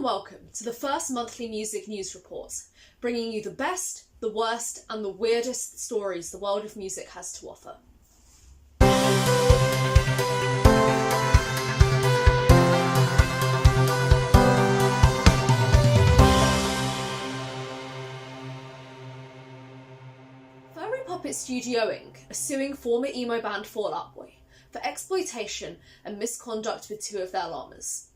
welcome to the first monthly music news report, bringing you the best, the worst, and the weirdest stories the world of music has to offer. Furry Puppet Studio Inc. are suing former emo band Fall Out Boy for exploitation and misconduct with two of their llamas.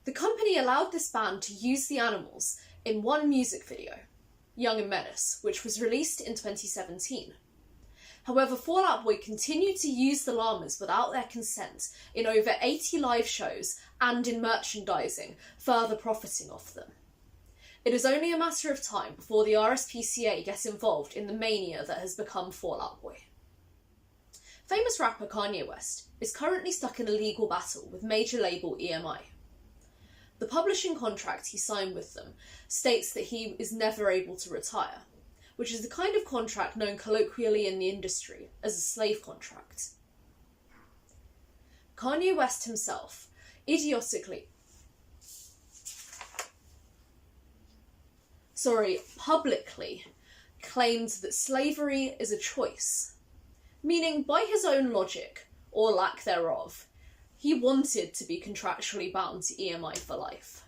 The company allowed this band to use the animals in one music video, Young and Menace, which was released in 2017. However, Fall Out Boy continued to use the llamas without their consent in over 80 live shows and in merchandising, further profiting off them. It is only a matter of time before the RSPCA gets involved in the mania that has become Fall Out Boy. Famous rapper Kanye West is currently stuck in a legal battle with major label EMI. The publishing contract he signed with them states that he is never able to retire, which is the kind of contract known colloquially in the industry as a slave contract. Kanye West himself publicly claimed that slavery is a choice, meaning by his own logic, or lack thereof, he wanted to be contractually bound to EMI for life.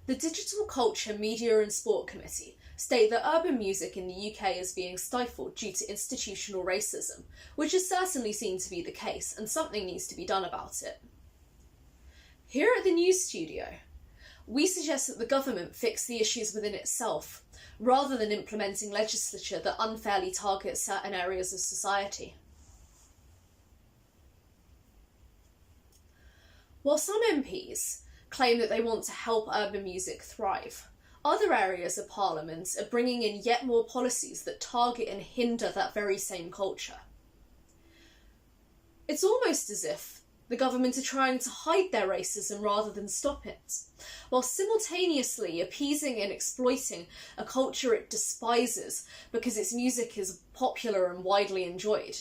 The Digital Culture, Media and Sport Committee state that urban music in the UK is being stifled due to institutional racism, which is certainly seen to be the case, and something needs to be done about it. Here at the News Studio, we suggest that the government fix the issues within itself, rather than implementing legislature that unfairly targets certain areas of society. While some MPs claim that they want to help urban music thrive, other areas of Parliament are bringing in yet more policies that target and hinder that very same culture. It's almost as if the government are trying to hide their racism rather than stop it, while simultaneously appeasing and exploiting a culture it despises because its music is popular and widely enjoyed.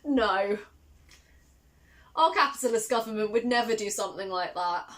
No. Our capitalist government would never do something like that.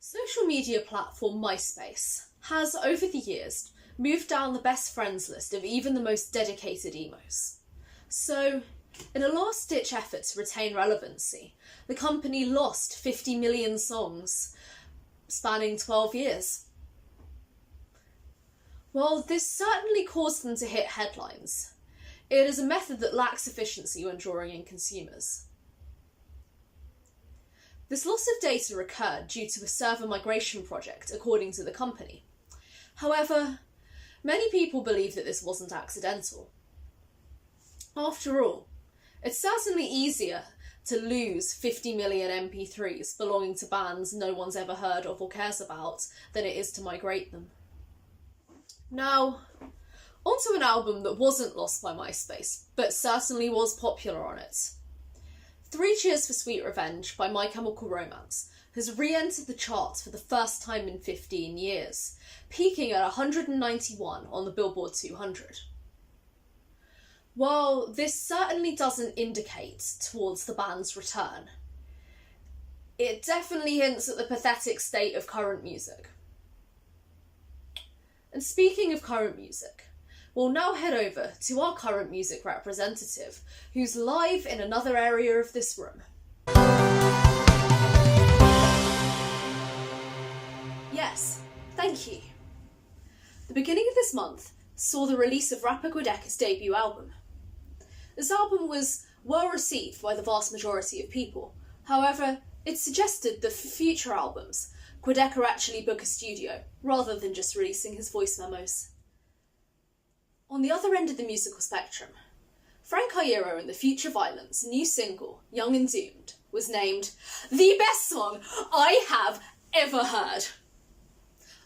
Social media platform MySpace has, over the years, moved down the best friends list of even the most dedicated emos. So, in a last-ditch effort to retain relevancy, the company lost 50 million songs spanning 12 years. While this certainly caused them to hit headlines, it is a method that lacks efficiency when drawing in consumers. This loss of data occurred due to a server migration project, according to the company. However, many people believe that this wasn't accidental. After all, it's certainly easier to lose 50 million MP3s belonging to bands no one's ever heard of or cares about than it is to migrate them. Now, onto an album that wasn't lost by MySpace, but certainly was popular on it. 3 Cheers for Sweet Revenge by My Chemical Romance has re-entered the charts for the first time in 15 years, peaking at 191 on the Billboard 200. While this certainly doesn't indicate towards the band's return, it definitely hints at the pathetic state of current music. And speaking of current music, we'll now head over to our current music representative, who's live in another area of this room. Yes, thank you. The beginning of this month saw the release of rapper Quedeca's debut album. This album was well received by the vast majority of people. However, it suggested that for future albums, Quedeca actually book a studio, rather than just releasing his voice memos. On the other end of the musical spectrum, Frank Iero and the Future Violence' new single, Young and Doomed, was named the best song I have ever heard,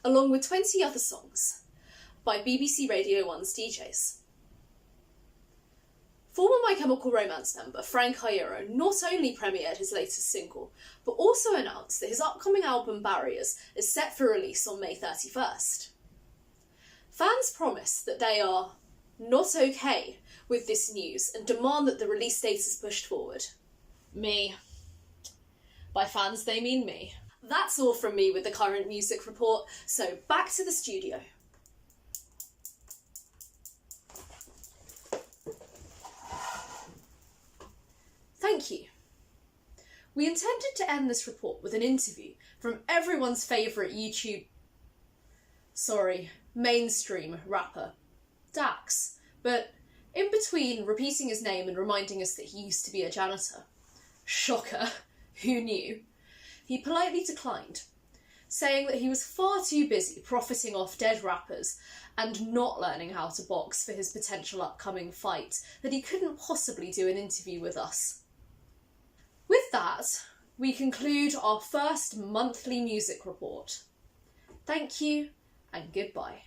along with 20 other songs by BBC Radio 1's DJs. Former My Chemical Romance member Frank Iero not only premiered his latest single, but also announced that his upcoming album Barriers is set for release on May 31st. Fans promise that they are not okay with this news and demand that the release date is pushed forward. Me. By fans, they mean me. That's all from me with the current music report, so back to the studio. Thank you. We intended to end this report with an interview from everyone's favourite mainstream rapper, Dax, but in between repeating his name and reminding us that he used to be a janitor, shocker, who knew, he politely declined, saying that he was far too busy profiting off dead rappers and not learning how to box for his potential upcoming fight that he couldn't possibly do an interview with us. With that, we conclude our first monthly music report. Thank you and goodbye.